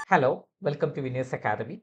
Hello, welcome to winners academy.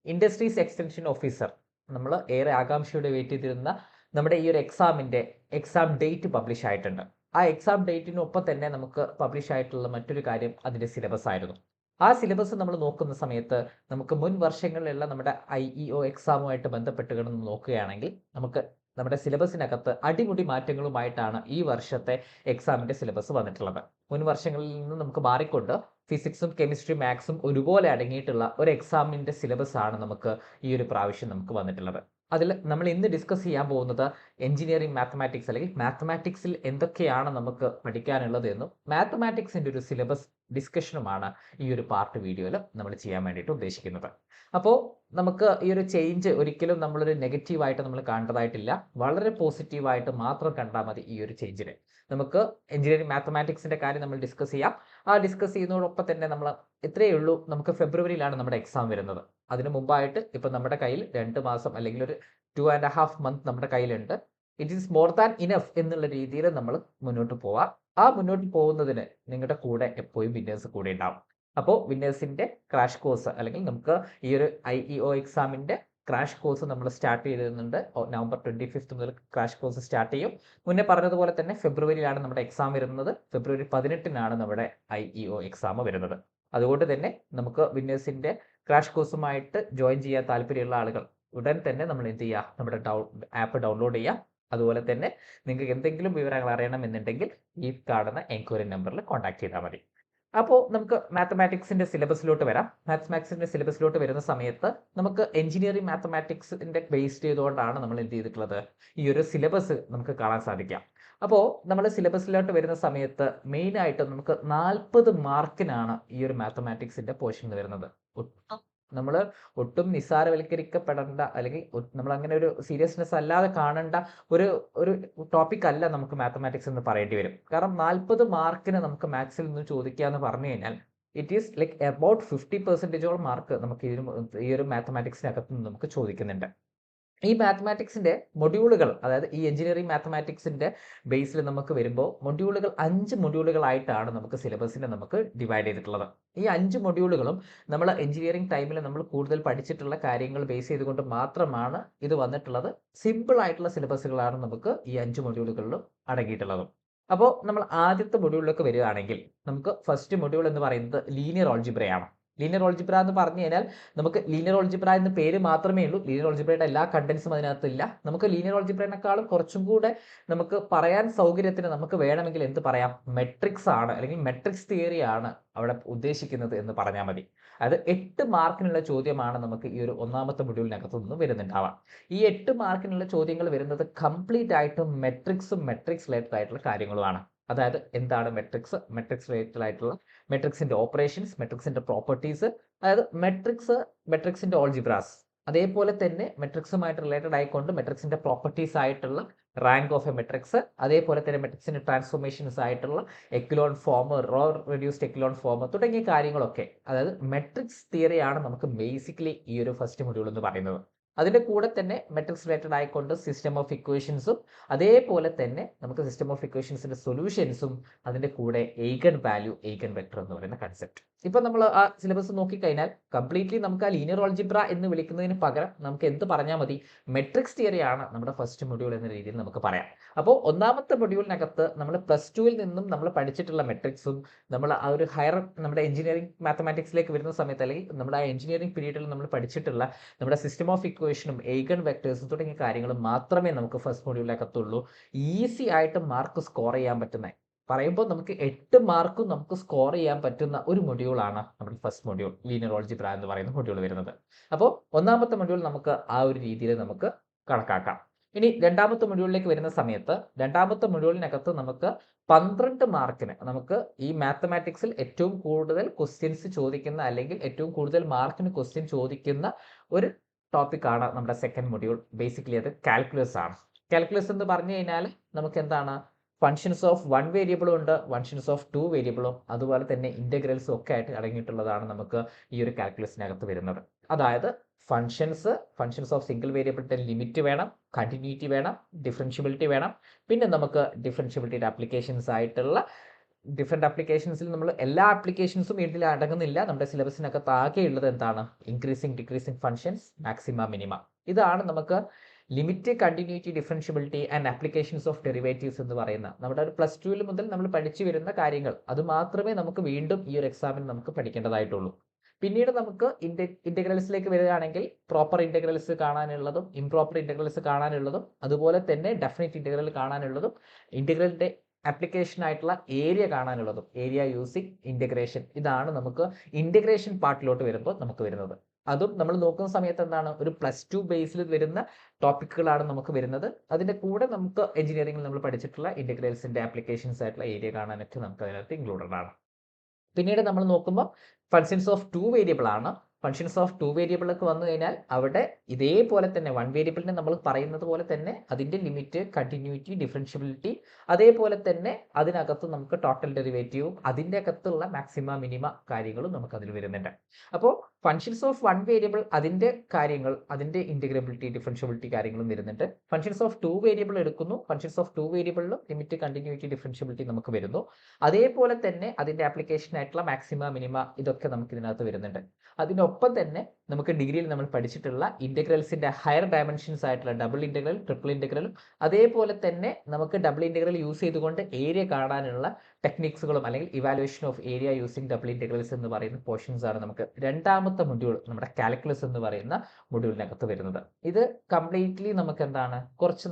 Industries extension officer നമ്മൾ ഏറെ ആകാംക്ഷയോടെ വെയിറ്റ് ചെയ്തിരുന്ന നമ്മുടെ ഈ ഒരു എക്സാം ഡേറ്റ് പബ്ലിഷ് ആയിട്ടുണ്ട്. ആ എക്സാം ഡേറ്റിനൊപ്പം തന്നെ നമുക്ക് പബ്ലിഷ് ആയിട്ടുള്ള മറ്റൊരു കാര്യം അതിൻ്റെ സിലബസ് ആയിരുന്നു. ആ സിലബസ് നമ്മൾ നോക്കുന്ന സമയത്ത് നമുക്ക് മുൻ വർഷങ്ങളിലുള്ള നമ്മുടെ IEO എക്സാമുമായിട്ട് ബന്ധപ്പെട്ട് കിടന്ന് നോക്കുകയാണെങ്കിൽ നമുക്ക് നമ്മുടെ സിലബസിനകത്ത് അടിമുടി മാറ്റങ്ങളുമായിട്ടാണ് ഈ വർഷത്തെ എക്സാമിൻ്റെ സിലബസ് വന്നിട്ടുള്ളത്. മുൻ വർഷങ്ങളിൽ നിന്ന് നമുക്ക് മാറിക്കൊണ്ട് ഫിസിക്സും കെമിസ്ട്രി മാത്സും ഒരുപോലെ അടങ്ങിയിട്ടുള്ള ഒരു എക്സാമിൻ്റെ സിലബസ് ആണ് നമുക്ക് ഈ ഒരു പ്രാവശ്യം നമുക്ക് വന്നിട്ടുള്ളത്. അതിൽ നമ്മൾ ഇന്ന് ഡിസ്കസ് ചെയ്യാൻ പോകുന്നത് എഞ്ചിനീയറിംഗ് മാത്തമാറ്റിക്സ് അല്ലെങ്കിൽ മാത്തമാറ്റിക്സിൽ എന്തൊക്കെയാണ് നമുക്ക് പഠിക്കാനുള്ളത് എന്നും മാത്തമാറ്റിക്സിൻ്റെ ഒരു സിലബസ് ഡിസ്കഷനുമാണ് ഈ ഒരു പാർട്ട് വീഡിയോയിൽ നമ്മൾ ചെയ്യാൻ വേണ്ടിയിട്ട് ഉദ്ദേശിക്കുന്നത്. അപ്പോൾ നമുക്ക് ഈ ഒരു ചേഞ്ച് ഒരിക്കലും നമ്മളൊരു നെഗറ്റീവായിട്ട് നമ്മൾ കാണേണ്ടതായിട്ടില്ല, വളരെ പോസിറ്റീവായിട്ട് മാത്രം കണ്ടാൽ മതി ഈ ഒരു ചേഞ്ചിനെ. നമുക്ക് എഞ്ചിനീയറിംഗ് മാത്തമാറ്റിക്സിൻ്റെ കാര്യം നമ്മൾ ഡിസ്കസ് ചെയ്യാം. ആ ഡിസ്കസ് ചെയ്യുന്നതോടൊപ്പം തന്നെ നമ്മൾ ഇത്രയേ ഉള്ളൂ, നമുക്ക് ഫെബ്രുവരിയിലാണ് നമ്മുടെ എക്സാം വരുന്നത്. അതിന് മുമ്പായിട്ട് ഇപ്പം നമ്മുടെ കയ്യിൽ 2 മാസം അല്ലെങ്കിൽ ഒരു 2.5 മന്ത് നമ്മുടെ കയ്യിലുണ്ട്. It is more than enough എന്നുള്ള രീതിയിൽ നമ്മൾ മുന്നോട്ട് പോവാം. ആ മുന്നോട്ട് പോകുന്നതിന് നിങ്ങളുടെ കൂടെ എപ്പോഴും വിന്നേഴ്സ് കൂടെ ഉണ്ടാവും. അപ്പോൾ വിന്നേഴ്സിൻ്റെ ക്രാഷ് കോഴ്സ് അല്ലെങ്കിൽ നമുക്ക് ഈ ഒരു IEO എക്സാമിൻ്റെ ക്രാഷ് കോഴ്സ് നമ്മൾ സ്റ്റാർട്ട് ചെയ്തിരുന്നുണ്ട്. നവംബർ 25 മുതൽ ക്രാഷ് കോഴ്സ് സ്റ്റാർട്ട് ചെയ്യും. മുന്നേ പറഞ്ഞതുപോലെ തന്നെ ഫെബ്രുവരിയിലാണ് നമ്മുടെ എക്സാം വരുന്നത്. ഫെബ്രുവരി 18-നാണ് നമ്മുടെ IEO എക്സാം വരുന്നത്. അതുകൊണ്ട് തന്നെ നമുക്ക് വിന്നേഴ്സിൻ്റെ ക്രാഷ് കോഴ്സുമായിട്ട് ജോയിൻ ചെയ്യാൻ താല്പര്യമുള്ള ആളുകൾ ഉടൻ തന്നെ നമ്മൾ എന്ത് ചെയ്യുക, നമ്മുടെ ആപ്പ് ഡൗൺലോഡ് ചെയ്യുക. അതുപോലെ തന്നെ നിങ്ങൾക്ക് എന്തെങ്കിലും വിവരങ്ങൾ അറിയണമെന്നുണ്ടെങ്കിൽ ഈ കാണുന്ന എൻക്വയറി നമ്പറിൽ കോൺടാക്ട് ചെയ്താൽ മതി. അപ്പോൾ നമുക്ക് മാത്തമാറ്റിക്സിൻ്റെ സിലബസിലോട്ട് വരാം. മാത്തമാറ്റിക്സിൻ്റെ സിലബസിലോട്ട് വരുന്ന സമയത്ത് നമുക്ക് എഞ്ചിനീയറിംഗ് മാത്തമാറ്റിക്സിൻ്റെ ബേസ്ഡ് ചെയ്തുകൊണ്ടാണ് നമ്മൾ എന്ത് ചെയ്തിട്ടുള്ളത്, ഈ ഒരു സിലബസ് നമുക്ക് കാണാൻ സാധിക്കാം. അപ്പോൾ നമ്മൾ സിലബസിലോട്ട് വരുന്ന സമയത്ത് മെയിനായിട്ട് നമുക്ക് 40 മാർക്കിനാണ് ഈ ഒരു മാത്തമാറ്റിക്സിൻ്റെ പോർഷൻ വരുന്നത്. നമ്മൾ ഒട്ടും നിസ്സാരവൽക്കരിക്കപ്പെടേണ്ട അല്ലെങ്കിൽ നമ്മൾ അങ്ങനെ ഒരു സീരിയസ്നെസ് അല്ലാതെ കാണേണ്ട ഒരു ഒരു ടോപ്പിക് അല്ല നമുക്ക് മാത്തമാറ്റിക്സ് എന്ന് പറയേണ്ടി വരും. കാരണം 40 മാർക്കിന് നമുക്ക് മാത്സിൽ നിന്ന് ചോദിക്കുക എന്ന് പറഞ്ഞു കഴിഞ്ഞാൽ it is like about 50% mark നമുക്ക് ഈ ഒരു മാത്തമാറ്റിക്സിനകത്ത് നിന്ന് നമുക്ക് ചോദിക്കുന്നുണ്ട്. ഈ മാത്തമാറ്റിക്സിൻ്റെ മൊഡ്യൂളുകൾ, അതായത് ഈ എഞ്ചിനീയറിംഗ് മാത്തമാറ്റിക്സിൻ്റെ ബേസിൽ നമുക്ക് വരുമ്പോൾ മൊഡ്യൂളുകൾ 5 മൊഡ്യൂളുകളായിട്ടാണ് നമുക്ക് സിലബസിനെ നമുക്ക് ഡിവൈഡ് ചെയ്തിട്ടുള്ളത്. ഈ 5 മൊഡ്യൂളുകളും നമ്മൾ എഞ്ചിനീയറിംഗ് ടൈമിൽ നമ്മൾ കൂടുതൽ പഠിച്ചിട്ടുള്ള കാര്യങ്ങൾ ബേസ് ചെയ്തുകൊണ്ട് മാത്രമാണ് ഇത് വന്നിട്ടുള്ളത്. സിമ്പിൾ ആയിട്ടുള്ള സിലബസുകളാണ് നമുക്ക് ഈ 5 മൊഡ്യൂളുകളിലും അടങ്ങിയിട്ടുള്ളത്. അപ്പോൾ നമ്മൾ ആദ്യത്തെ മൊഡ്യൂളിലേക്ക് വരികയാണെങ്കിൽ നമുക്ക് ഫസ്റ്റ് മൊഡ്യൂൾ എന്ന് പറയുന്നത് ലീനിയർ ഓൾജിബ്രയാണ്. ലീനിയർ ഓൾജിബ്ര എന്ന് പറഞ്ഞു കഴിഞ്ഞാൽ നമുക്ക് ലീനിയർ ഓൾജിബ്ര എന്ന പേര് മാത്രമേ ഉള്ളൂ. ലീനിയർ ഓൾജിബ്രയുടെ എല്ലാ കണ്ടന്റ്സും അതിനകത്തില്ല. നമുക്ക് ലീനിയർ ഓൾജിബ്രയെക്കാളും കുറച്ചും കൂടെ നമുക്ക് പറയാൻ സൗകര്യത്തിന് നമുക്ക് വേണമെങ്കിൽ എന്ത് പറയാം, മെട്രിക്സ് ആണ് അല്ലെങ്കിൽ മെട്രിക്സ് തിയറി ആണ് അവിടെ ഉദ്ദേശിക്കുന്നത് എന്ന് പറഞ്ഞാൽ മതി. അത് 8 മാർക്കിനുള്ള ചോദ്യമാണ് നമുക്ക് ഈ ഒരു ഒന്നാമത്തെ മൊഡ്യൂളിനകത്ത് നിന്ന് വരുന്നുണ്ടാവാം. ഈ 8 മാർക്കിനുള്ള ചോദ്യങ്ങൾ വരുന്നത് കംപ്ലീറ്റ് ആയിട്ടും മെട്രിക്സും മെട്രിക്സ് റിലേറ്റഡ് ആയിട്ടുള്ള കാര്യങ്ങളുമാണ്. അതായത് എന്താണ് മെട്രിക്സ്, മെട്രിക്സ് റിലേറ്റഡ് ആയിട്ടുള്ള മെട്രിക്സിൻ്റെ ഓപ്പറേഷൻസ്, മെട്രിക്സിൻ്റെ പ്രോപ്പർട്ടീസ്, അതായത് മെട്രിക്സിൻ്റെ ഓൾജിബ്രാസ്, അതേപോലെ തന്നെ മെട്രിക്സുമായിട്ട് റിലേറ്റഡ് ആയിക്കൊണ്ട് മെട്രിക്സിൻ്റെ പ്രോപ്പർട്ടീസ് ആയിട്ടുള്ള റാങ്ക് ഓഫ് എ മെട്രിക്സ്, അതേപോലെ തന്നെ മെട്രിക്സിൻ്റെ ട്രാൻസ്ഫോർമേഷൻസ് ആയിട്ടുള്ള echelon form, row reduced echelon form തുടങ്ങിയ കാര്യങ്ങളൊക്കെ, അതായത് മെട്രിക്സ് തിയറിയാണ് നമുക്ക് ബേസിക്കലി ഈ ഒരു ഫസ്റ്റ് മൊഡ്യൂൾ എന്ന് പറയുന്നത്. അതിൻ്റെ കൂടെ തന്നെ മെട്രിക്സ് റിലേറ്റഡ് ആയിക്കൊണ്ട് സിസ്റ്റം ഓഫ് ഇക്വേഷൻസും, അതേപോലെ തന്നെ നമുക്ക് സിസ്റ്റം ഓഫ് ഇക്വേഷൻസിൻ്റെ സൊല്യൂഷൻസും, അതിൻ്റെ കൂടെ എയ്ഗൺ വാല്യൂ, എയ്ഗൺ വെക്ടർ എന്ന് പറയുന്ന കൺസെപ്റ്റ്. ഇപ്പം നമ്മൾ ആ സിലബസ് നോക്കിക്കഴിഞ്ഞാൽ കംപ്ലീറ്റ്ലി നമുക്ക് ആ ലീനിയർ ഓൾജിബ്ര എന്ന് വിളിക്കുന്നതിന് പകരം നമുക്ക് എന്ത് പറഞ്ഞാൽ മതി, മെട്രിക്സ് തിയറിയാണ് നമ്മുടെ ഫസ്റ്റ് മൊഡ്യൂൾ എന്ന രീതിയിൽ നമുക്ക് പറയാം. അപ്പോൾ ഒന്നാമത്തെ മൊഡ്യൂളിനകത്ത് നമ്മൾ +2-ൽ നിന്നും നമ്മൾ പഠിച്ചിട്ടുള്ള മെട്രിക്സും നമ്മൾ ആ ഒരു നമ്മുടെ എഞ്ചിനീയറിംഗ് മാത്തമാറ്റിക്സിലേക്ക് വരുന്ന സമയത്ത് അല്ലെങ്കിൽ നമ്മുടെ ആ എഞ്ചിനീയറിംഗ് പീരീഡിൽ നമ്മൾ പഠിച്ചിട്ടുള്ള നമ്മുടെ സിസ്റ്റം ഓഫ് ഇക്വേഷനും എയ്ഗൺ വെക്ടേഴ്സും തുടങ്ങിയ കാര്യങ്ങൾ മാത്രമേ നമുക്ക് ഫസ്റ്റ് മൊഡ്യൂളിനകത്തുള്ളൂ. ഈസി ആയിട്ട് മാർക്ക് സ്കോർ ചെയ്യാൻ പറ്റുന്ന, പറയുമ്പോൾ നമുക്ക് 8 മാർക്കും നമുക്ക് സ്കോർ ചെയ്യാൻ പറ്റുന്ന ഒരു മൊഡ്യൂളാണ് നമ്മുടെ ഫസ്റ്റ് മൊഡ്യൂൾ ലീനിയർ ഓൾജിബ്ര എന്ന് പറയുന്ന മൊഡ്യൂൾ വരുന്നത്. അപ്പോൾ ഒന്നാമത്തെ മൊഡ്യൂൾ നമുക്ക് ആ ഒരു രീതിയിൽ നമുക്ക് കണക്കാക്കാം. ഇനി രണ്ടാമത്തെ മൊഡ്യൂളിലേക്ക് വരുന്ന സമയത്ത് രണ്ടാമത്തെ മൊഡ്യൂളിനകത്ത് നമുക്ക് 12 മാർക്കിന് നമുക്ക് ഈ മാത്തമാറ്റിക്സിൽ ഏറ്റവും കൂടുതൽ ക്വസ്റ്റ്യൻസ് ചോദിക്കുന്ന അല്ലെങ്കിൽ ഏറ്റവും കൂടുതൽ മാർക്കിന് ക്വസ്റ്റ്യൻ ചോദിക്കുന്ന ഒരു ടോപ്പിക്കാണ് നമ്മുടെ സെക്കൻഡ് മൊഡ്യൂൾ. ബേസിക്കലി അത് കാൽക്കുലസ് ആണ്. കാൽക്കുലസ് എന്ന് പറഞ്ഞു കഴിഞ്ഞാൽ നമുക്ക് എന്താണ്, ഫങ്ഷൻസ് ഓഫ് 1 വേരിയബിളും ഉണ്ട്, ഫങ്ഷൻസ് ഓഫ് 2 വേരിയബിളും, അതുപോലെ തന്നെ ഇൻ്റഗ്രൽസും ഒക്കെ ആയിട്ട് അടങ്ങിയിട്ടുള്ളതാണ് നമുക്ക് ഈ ഒരു കാൽക്കുലസിനകത്ത് വരുന്നത്. അതായത് ഫങ്ഷൻസ് ഓഫ് സിംഗിൾ വേരിയബിളിൻ്റെ ലിമിറ്റ് വേണം, കണ്ടിന്യൂറ്റി വേണം, ഡിഫറൻഷ്യബിലിറ്റി വേണം, പിന്നെ നമുക്ക് ഡിഫറൻഷ്യബിലിറ്റിയുടെ ആപ്ലിക്കേഷൻസ് ആയിട്ടുള്ള ഡിഫറെൻറ്റ് ആപ്ലിക്കേഷൻസിൽ നമ്മൾ എല്ലാ ആപ്ലിക്കേഷൻസും ഇതിൽ അടങ്ങുന്നില്ല. നമ്മുടെ സിലബസിനകത്ത് ആകെയുള്ളത് എന്താണ്? Increasing decreasing functions, maxima minima. ഇതാണ് നമുക്ക് limit, continuity, differentiability and applications of derivatives എന്ന് പറയുന്ന നമ്മുടെ ഒരു പ്ലസ് ടുവിൽ മുതൽ നമ്മൾ പഠിച്ചു വരുന്ന കാര്യങ്ങൾ. അത് മാത്രമേ നമുക്ക് വീണ്ടും ഈ ഒരു എക്സാമിന് നമുക്ക് പഠിക്കേണ്ടതായിട്ടുള്ളൂ. പിന്നീട് നമുക്ക് ഇന്റഗ്രൽസിലേക്ക് വരികയാണെങ്കിൽ പ്രോപ്പർ ഇന്റഗ്രൽസ് കാണാനുള്ളതും ഇംപ്രോപ്പർ ഇന്റഗ്രൽസ് കാണാനുള്ളതും അതുപോലെ തന്നെ ഡെഫിനിറ്റ് ഇന്റഗ്രൽ കാണാനുള്ളതും ഇന്റഗ്രലിന്റെ ആപ്ലിക്കേഷൻ ആയിട്ടുള്ള ഏരിയ കാണാനുള്ളതും, ഏരിയ യൂസിങ് ഇന്റഗ്രേഷൻ, ഇതാണ് നമുക്ക് ഇന്റഗ്രേഷൻ പാർട്ടിലോട്ട് വരുമ്പോൾ നമുക്ക് വരുന്നത്. അതും നമ്മൾ നോക്കുന്ന സമയത്ത് എന്താണ്, ഒരു പ്ലസ് ടു ബേസിൽ വരുന്ന ടോപ്പിക്കുകളാണ് നമുക്ക് വരുന്നത്. അതിന്റെ കൂടെ നമുക്ക് എഞ്ചിനീയറിംഗിൽ നമ്മൾ പഠിച്ചിട്ടുള്ള ഇന്റഗ്രൽസിന്റെ ആപ്ലിക്കേഷൻസ് ആയിട്ടുള്ള ഏരിയ കാണാനൊക്കെ നമുക്ക് അതിനകത്ത് ഇൻക്ലൂഡഡ് ആണ്. പിന്നീട് നമ്മൾ നോക്കുമ്പോൾ ഫങ്ഷൻസ് ഓഫ് ടു വേരിയബിൾ ആണ്. ഫങ്ഷൻസ് ഓഫ് ടു വേരിയബിൾ ഒക്കെ വന്നു കഴിഞ്ഞാൽ അവിടെ ഇതേപോലെ തന്നെ വൺ വേരിയബിളിനെ നമ്മൾ പറയുന്നത് പോലെ തന്നെ അതിന്റെ ലിമിറ്റ്, കണ്ടിന്യൂറ്റി, ഡിഫറൻഷ്യബിലിറ്റി, അതേപോലെ തന്നെ അതിനകത്ത് നമുക്ക് ടോട്ടൽ ഡെറിവേറ്റീവും അതിൻ്റെ അകത്തുള്ള മാക്സിമ മിനിമ കാര്യങ്ങളും നമുക്ക് അതിൽ വരുന്നുണ്ട്. അപ്പോൾ ഫങ്ഷൻസ് ഓഫ് വൺ വേരിയബിൾ അതിൻ്റെ കാര്യങ്ങൾ, അതിൻ്റെ ഇൻറ്റഗ്രബിലിറ്റി, ഡിഫറൻഷ്യബിലിറ്റി കാര്യങ്ങളും വരുന്നുണ്ട്. ഫങ്ഷൻസ് ഓഫ് ടു വേരിയബിൾ എടുക്കുന്നു, ഫങ്ഷൻസ് ഓഫ് ടു വേരിയബിളിലും ലിമിറ്റ്, കണ്ടിന്യൂറ്റി, ഡിഫറൻഷ്യബിലിറ്റി നമുക്ക് വരുന്നു. അതേപോലെ തന്നെ അതിൻ്റെ ആപ്ലിക്കേഷൻ ആയിട്ടുള്ള മാക്സിമ മിനിമ ഇതൊക്കെ നമുക്ക് ഇതിനകത്ത് വരുന്നുണ്ട്. അതിനൊപ്പം തന്നെ നമുക്ക് ഡിഗ്രിയിൽ നമ്മൾ പഠിച്ചിട്ടുള്ള ഇന്റഗ്രൽസിന്റെ ഹയർ ഡയമെൻഷൻസ് ആയിട്ടുള്ള ഡബിൾ ഇന്റഗ്രൽ, ട്രിപ്പിൾ ഇന്റഗ്രലും അതേപോലെ തന്നെ നമുക്ക് ഡബിൾ ഇന്റഗ്രൽ യൂസ് ചെയ്തുകൊണ്ട് ഏരിയ കാണാനുള്ള ടെക്നിക്സുകളും അല്ലെങ്കിൽ evaluation of area using double integrals എന്ന് പറയുന്ന പോർഷൻസ് ആണ് നമുക്ക് രണ്ടാമത്തെ മൊഡ്യൂൾ, നമ്മുടെ കാൽക്കുലസ് എന്ന് പറയുന്ന മൊഡ്യൂളിനകത്ത് വരുന്നത്. ഇത് കംപ്ലീറ്റ്ലി നമുക്ക് എന്താണ്, കുറച്ച്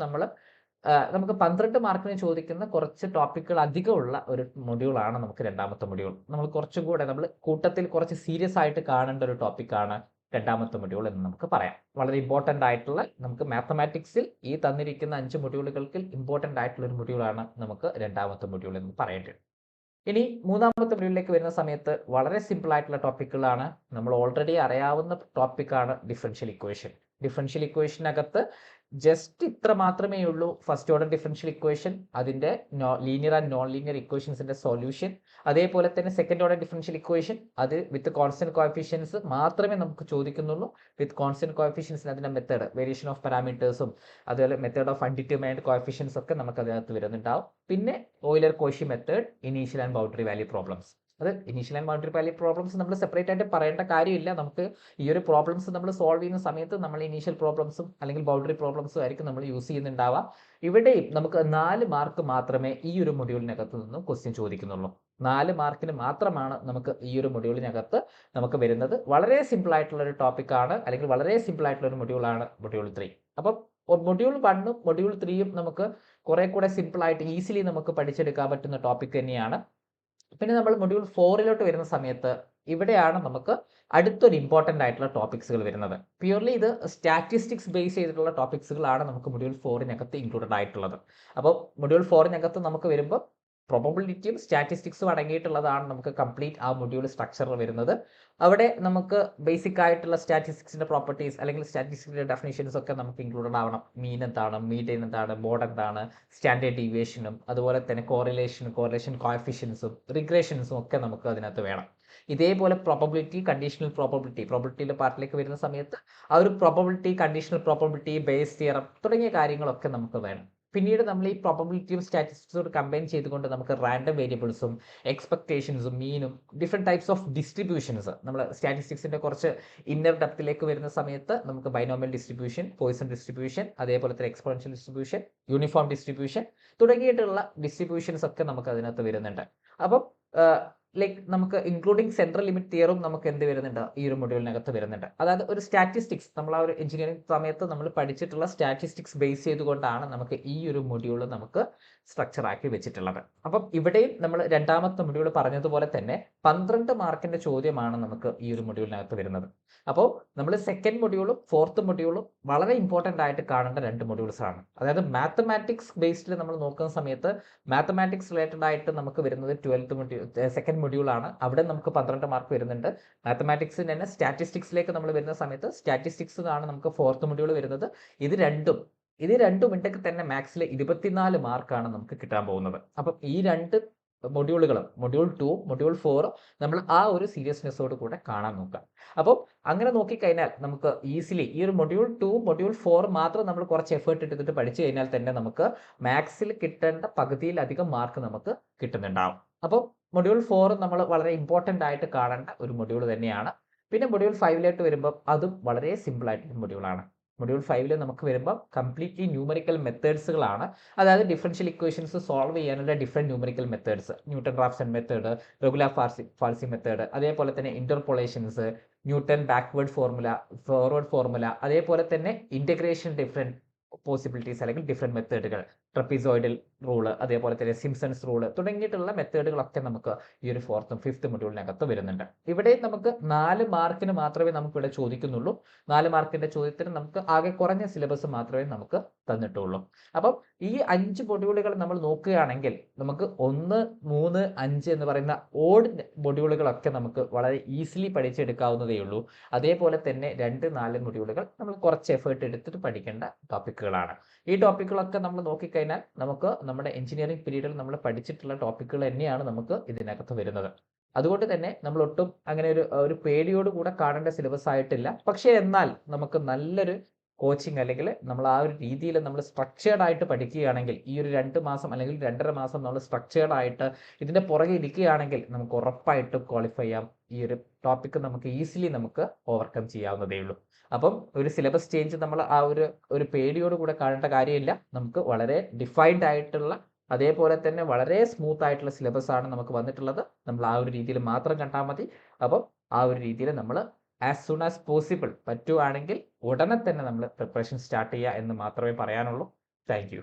നമുക്ക് 12 മാർക്കിന് ചോദിക്കുന്ന കുറച്ച് ടോപ്പിക്കുകൾ അധികമുള്ള ഒരു മൊഡ്യൂളാണ് നമുക്ക് രണ്ടാമത്തെ മൊഡ്യൂൾ. നമ്മൾ കുറച്ചും കൂടെ നമ്മൾ കൂട്ടത്തിൽ കുറച്ച് സീരിയസ് ആയിട്ട് കാണേണ്ട ഒരു ടോപ്പിക്കാണ് രണ്ടാമത്തെ മൊഡ്യൂൾ എന്ന് നമുക്ക് പറയാം. വളരെ ഇമ്പോർട്ടൻ്റ് ആയിട്ടുള്ള, നമുക്ക് മാത്തമാറ്റിക്സിൽ ഈ തന്നിരിക്കുന്ന 5 മൊഡ്യൂളുകൾക്ക് ഇമ്പോർട്ടൻ്റ് ആയിട്ടുള്ള ഒരു മൊഡ്യൂളാണ് നമുക്ക് രണ്ടാമത്തെ മൊഡ്യൂൾ എന്ന് പറയേണ്ടത്. ഇനി മൂന്നാമത്തെ മൊഡ്യൂളിലേക്ക് വരുന്ന സമയത്ത് വളരെ സിമ്പിൾ ആയിട്ടുള്ള ടോപ്പിക്കുകളാണ്. നമ്മൾ ഓൾറെഡി അറിയാവുന്ന ടോപ്പിക്കാണ് ഡിഫറൻഷ്യൽ ഇക്വേഷൻ. ഡിഫറൻഷ്യൽ ഇക്വേഷനകത്ത് ജസ്റ്റ് ഇത്ര മാത്രമേ ഉള്ളൂ. ഫസ്റ്റ് ഓർഡർ ഡിഫറൻഷ്യൽ ഇക്വേഷൻ, അതിന്റെ ലീനിയർ ആൻഡ് നോൺ ലീനിയർ ഇക്വേഷൻസിന്റെ സൊല്യൂഷൻ, അതേപോലെ തന്നെ സെക്കൻഡ് ഓർഡർ ഡിഫറൻഷ്യൽ ഇക്വേഷൻ, അത് വിത്ത് കോൺസ്റ്റന്റ് കോഎഫിഷ്യൻസ് മാത്രമേ നമുക്ക് ചോദിക്കുന്നുള്ളൂ. വിത്ത് കോൺസ്റ്റന്റ് കോഎഫിഷ്യൻസിന് അതിന്റെ മെത്തേഡ്, വേരിയേഷൻ ഓഫ് പാരാമീറ്റേഴ്സും അതുപോലെ മെത്തേഡ് ഓഫ് അൺഡിറ്റർമൈൻഡ് കോഎഫിഷ്യൻസ് ഒക്കെ നമുക്ക് അതിനകത്ത് വരുന്നുണ്ടാവും. പിന്നെ Euler Cauchy method, initial and boundary value problems. അത് initial and boundary value problems നമ്മൾ സെപ്പറേറ്റ് ആയിട്ട് പറയേണ്ട കാര്യമില്ല. നമുക്ക് ഈ ഒരു പ്രോബ്ലംസ് നമ്മൾ സോൾവ് ചെയ്യുന്ന സമയത്ത് നമ്മൾ ഇനീഷ്യൽ പ്രോബ്ലംസും അല്ലെങ്കിൽ ബൗണ്ടറി പ്രോബ്ലംസും ആയിരിക്കും നമ്മൾ യൂസ് ചെയ്യുന്നുണ്ടാവുക. ഇവിടെയും നമുക്ക് 4 മാർക്ക് മാത്രമേ ഈ ഒരു മൊഡ്യൂളിനകത്ത് നിന്നും ക്വസ്റ്റ്യൻ ചോദിക്കുന്നുള്ളൂ. 4 മാർക്കിന് മാത്രമാണ് നമുക്ക് ഈ ഒരു മൊഡ്യൂളിനകത്ത് നമുക്ക് വരുന്നത്. വളരെ സിമ്പിൾ ആയിട്ടുള്ള ഒരു ടോപ്പിക്കാണ്, അല്ലെങ്കിൽ വളരെ സിമ്പിൾ ആയിട്ടുള്ള ഒരു മൊഡ്യൂളാണ് മൊഡ്യൂൾ 3. അപ്പം മൊഡ്യൂൾ 1ഉം മൊഡ്യൂൾ 3യും നമുക്ക് കുറെ കൂടെ സിമ്പിൾ ആയിട്ട് ഈസിലി നമുക്ക് പഠിച്ചെടുക്കാൻ പറ്റുന്ന ടോപ്പിക് തന്നെയാണ്. പിന്നെ നമ്മൾ മൊഡ്യൂൾ 4ലോട്ട് വരുന്ന സമയത്ത് ഇവിടെയാണ് നമുക്ക് അടുത്തൊരു ഇമ്പോർട്ടൻ്റ് ആയിട്ടുള്ള ടോപ്പിക്സുകൾ വരുന്നത്. പ്യൂർലി ഇത് സ്റ്റാറ്റിസ്റ്റിക്സ് ബേസ് ചെയ്തിട്ടുള്ള ടോപ്പിക്സുകളാണ് നമുക്ക് മൊഡ്യൂൾ 4നകത്ത് ഇൻക്ലൂഡഡ് ആയിട്ടുള്ളത്. അപ്പോൾ മൊഡ്യൂൾ 4നകത്ത് നമുക്ക് വരുമ്പോൾ പ്രോബബിലിറ്റിയും സ്റ്റാറ്റിസ്റ്റിക്സും അടങ്ങിയിട്ടുള്ളതാണ് നമുക്ക് കംപ്ലീറ്റ് ആ മൊഡ്യൂൾ സ്ട്രക്ചർ വരുന്നത്. അവിടെ നമുക്ക് ബേസിക് ആയിട്ടുള്ള സ്റ്റാറ്റിസ്റ്റിക്സിന്റെ പ്രോപ്പർട്ടീസ് അല്ലെങ്കിൽ സ്റ്റാറ്റിസ്റ്റിക്സിന്റെ ഡെഫിനിഷൻസ് ഒക്കെ നമുക്ക് ഇൻക്ലൂഡഡ് ആവണം. മീൻ എന്താണ്, മീഡിയൻ എന്താണ്, മോഡ് എന്താണ്, സ്റ്റാൻഡേർഡ് ഡീവിയേഷനും അതുപോലെ തന്നെ കോറിലേഷൻ കോഎഫിഷ്യൻസും റിഗ്രഷൻസും ഒക്കെ നമുക്ക് അതിനകത്ത് വേണം. ഇതേപോലെ പ്രോബബിലിറ്റി, കണ്ടീഷണൽ പ്രോബബിലിറ്റിയുടെ പാർട്ടിലേക്ക് വരുന്ന സമയത്ത് ആ ഒരു probability, conditional probability, base theorem തുടങ്ങിയ കാര്യങ്ങളൊക്കെ നമുക്ക് വേണം. പിന്നീട് നമ്മൾ ഈ പ്രോബബിലിറ്റിയും സ്റ്റാറ്റിസ്റ്റിക്സും കമ്പൈൻ ചെയ്തുകൊണ്ട് നമുക്ക് റാൻഡം വേരിയബിൾസും എക്സ്പെക്ടേഷൻസും മീനും ഡിഫറെൻറ്റ് ടൈപ്സ് ഓഫ് ഡിസ്ട്രിബ്യൂഷൻസ്, നമ്മൾ സ്റ്റാറ്റിസ്റ്റിക്സിന്റെ കുറച്ച് ഇന്നർ ഡെപ്തിലേക്ക് വരുന്ന സമയത്ത് നമുക്ക് ബൈനോമിയൽ ഡിസ്ട്രിബ്യൂഷൻ, പോയിസൺ ഡിസ്ട്രിബ്യൂഷൻ, അതേപോലെ തന്നെ എക്സ്പോണൻഷ്യൽ ഡിസ്ട്രിബ്യൂഷൻ, യൂണിഫോം ഡിസ്ട്രിബ്യൂഷൻ തുടങ്ങിയിട്ടുള്ള ഡിസ്ട്രിബ്യൂഷൻസ് ഒക്കെ നമുക്ക് അതിനകത്ത് വരുന്നുണ്ട്. അപ്പം ലൈക്ക് നമുക്ക് ഇൻക്ലൂഡിങ് സെൻട്രൽ ലിമിറ്റ് തിയറും നമുക്ക് എന്ത് വരുന്നുണ്ട്, ഈ ഒരു മൊഡ്യൂളിനകത്ത് വരുന്നുണ്ട്. അതായത് ഒരു സ്റ്റാറ്റിസ്റ്റിക്സ്, നമ്മൾ ആ ഒരു എഞ്ചിനീയറിംഗ് സമയത്ത് നമ്മൾ പഠിച്ചിട്ടുള്ള സ്റ്റാറ്റിസ്റ്റിക്സ് ബേസ് ചെയ്തുകൊണ്ടാണ് നമുക്ക് ഈ ഒരു മൊഡ്യൂൾ നമുക്ക് സ്ട്രക്ചർ ആക്കി വെച്ചിട്ടുള്ളത്. അപ്പം ഇവിടെയും നമ്മൾ രണ്ടാമത്തെ മൊഡ്യൂൾ പറഞ്ഞതുപോലെ തന്നെ 12 മാർക്കിന്റെ ചോദ്യമാണ് നമുക്ക് ഈ ഒരു മൊഡ്യൂളിനകത്ത് വരുന്നത്. അപ്പോൾ നമ്മൾ സെക്കൻഡ് മൊഡ്യൂളും ഫോർത്ത് മൊഡ്യൂളും വളരെ ഇമ്പോർട്ടൻ്റ് ആയിട്ട് കാണേണ്ട 2 മൊഡ്യൂൾസ് ആണ്. അതായത് മാത്തമാറ്റിക്സ് ബേസ്ഡിൽ നമ്മൾ നോക്കുന്ന സമയത്ത് മാത്തമാറ്റിക്സ് റിലേറ്റഡ് ആയിട്ട് നമുക്ക് വരുന്നത് 12th മൊഡ്യൂൾ, സെക്കൻഡ് മൊഡ്യൂളാണ്. അവിടെ നമുക്ക് 12 മാർക്ക് വരുന്നുണ്ട്. മാത്തമാറ്റിക്സിന് തന്നെ സ്റ്റാറ്റിസ്റ്റിക്സിലേക്ക് നമ്മൾ വരുന്ന സമയത്ത് സ്റ്റാറ്റിസ്റ്റിക്സ് ആണ് നമുക്ക് ഫോർത്ത് മൊഡ്യൂൾ വരുന്നത്. ഇത് രണ്ടും ഉണ്ടെങ്കിൽ തന്നെ മാത്സിൽ 24 മാർക്കാണ് നമുക്ക് കിട്ടാൻ പോകുന്നത്. അപ്പം ഈ 2 മൊഡ്യൂളുകളും, മൊഡ്യൂൾ 2 മൊഡ്യൂൾ 4 നമ്മൾ ആ ഒരു സീരിയസ്നെസ്സോട് കൂടെ കാണാൻ നോക്കാം. അപ്പോൾ അങ്ങനെ നോക്കിക്കഴിഞ്ഞാൽ നമുക്ക് ഈസിലി ഈ ഒരു മൊഡ്യൂൾ 2 മൊഡ്യൂൾ 4 മാത്രം നമ്മൾ കുറച്ച് എഫേർട്ട് എടുത്തിട്ട് പഠിച്ചു കഴിഞ്ഞാൽ തന്നെ നമുക്ക് മാത്സിൽ കിട്ടേണ്ട പകുതിയിലധികം മാർക്ക് നമുക്ക് കിട്ടുന്നുണ്ടാവും. അപ്പോൾ മൊഡ്യൂൾ 4 നമ്മൾ വളരെ ഇമ്പോർട്ടൻ്റ് ആയിട്ട് കാണേണ്ട ഒരു മൊഡ്യൂൾ തന്നെയാണ്. പിന്നെ മൊഡ്യൂൾ 5 വരുമ്പോൾ അതും വളരെ സിമ്പിൾ ആയിട്ടുള്ള മൊഡ്യൂളാണ്. മൊഡ്യൂൾ 5 നമുക്ക് വരുമ്പോൾ കംപ്ലീറ്റ്ലി ന്യൂമറിക്കൽ മെത്തേഡ്സുകളാണ്. അതായത് ഡിഫറൻഷ്യൽ ഇക്വേഷൻസ് സോൾവ് ചെയ്യാനുള്ള different numerical methods, Newton Raphson method, regular falsi method, അതേപോലെ തന്നെ interpolations, Newton backward formula, forward formula, അതേപോലെ തന്നെ ഇന്റഗ്രേഷൻ ഡിഫറെൻറ്റ് പോസിബിലിറ്റീസ് അല്ലെങ്കിൽ ഡിഫറെൻറ്റ് മെത്തേഡുകൾ, ട്രപ്പീസോയിഡൽ റൂള്, അതേപോലെ തന്നെ സിംസൺസ് റൂള് തുടങ്ങിയിട്ടുള്ള മെത്തേഡുകളൊക്കെ നമുക്ക് ഈ ഒരു 4th 5th മൊഡ്യൂളിനകത്ത് വരുന്നുണ്ട്. ഇവിടെ നമുക്ക് 4 മാർക്കിന് മാത്രമേ നമുക്ക് ഇവിടെ ചോദിക്കുന്നുള്ളൂ. 4 മാർക്കിന്റെ ചോദ്യത്തിന് നമുക്ക് ആകെ കുറഞ്ഞ സിലബസ് മാത്രമേ നമുക്ക് തന്നിട്ടുള്ളൂ. അപ്പം ഈ 5 മൊഡ്യൂളുകൾ നമ്മൾ നോക്കുകയാണെങ്കിൽ നമുക്ക് 1, 3, 5 എന്ന് പറയുന്ന ഓഡ് മൊഡ്യൂളുകളൊക്കെ നമുക്ക് വളരെ ഈസിലി പഠിച്ചെടുക്കാവുന്നതേ ഉള്ളൂ. അതേപോലെ തന്നെ 2, 4 മൊഡ്യൂളുകൾ നമ്മൾ കുറച്ച് എഫേർട്ട് എടുത്തിട്ട് പഠിക്കേണ്ട ടോപ്പിക്കുകളാണ്. ഈ ടോപ്പിക്കുകളൊക്കെ നമ്മൾ നോക്കിക്കഴിഞ്ഞാൽ നമുക്ക് നമ്മുടെ എഞ്ചിനീയറിംഗ് പീരീഡിൽ നമ്മൾ പഠിച്ചിട്ടുള്ള ടോപ്പിക്കുകൾ തന്നെയാണ് നമുക്ക് ഇതിനകത്ത് വരുന്നത്. അതുകൊണ്ട് തന്നെ നമ്മൾ ഒട്ടും അങ്ങനെ ഒരു പേടിയോട് കൂടെ കാണേണ്ട സിലബസ് ആയിട്ടില്ല. പക്ഷേ എന്നാൽ നമുക്ക് നല്ലൊരു കോച്ചിങ് അല്ലെങ്കിൽ നമ്മൾ ആ ഒരു രീതിയിൽ നമ്മൾ സ്ട്രക്ചേർഡ് ആയിട്ട് പഠിക്കുകയാണെങ്കിൽ ഈ ഒരു 2 മാസം അല്ലെങ്കിൽ 2.5 മാസം നമ്മൾ സ്ട്രക്ചേർഡ് ആയിട്ട് ഇതിന്റെ പുറകെ ഇരിക്കുകയാണെങ്കിൽ നമുക്ക് ഉറപ്പായിട്ടും ക്വാളിഫൈ ചെയ്യാം. ഈ ഒരു ടോപ്പിക്ക് നമുക്ക് ഈസിലി നമുക്ക് ഓവർകം ചെയ്യാവുന്നതേ ഉള്ളൂ. അപ്പം ഒരു സിലബസ് ചേഞ്ച് നമ്മൾ ആ ഒരു പേടിയോട് കൂടെ കാണേണ്ട കാര്യമില്ല. നമുക്ക് വളരെ ഡിഫൈൻഡ് ആയിട്ടുള്ള അതേപോലെ തന്നെ വളരെ സ്മൂത്ത് ആയിട്ടുള്ള സിലബസ് ആണ് നമുക്ക് വന്നിട്ടുള്ളത്. നമ്മൾ ആ ഒരു രീതിയിൽ മാത്രം കണ്ടാൽ മതി. അപ്പം ആ ഒരു രീതിയിൽ നമ്മൾ ആസ് സൂൺ ആസ് പോസിബിൾ പറ്റുവാണെങ്കിൽ ഉടനെ തന്നെ നമ്മൾ പ്രിപ്പറേഷൻ സ്റ്റാർട്ട് ചെയ്യുക എന്ന് മാത്രമേ പറയാനുള്ളൂ. Thank you.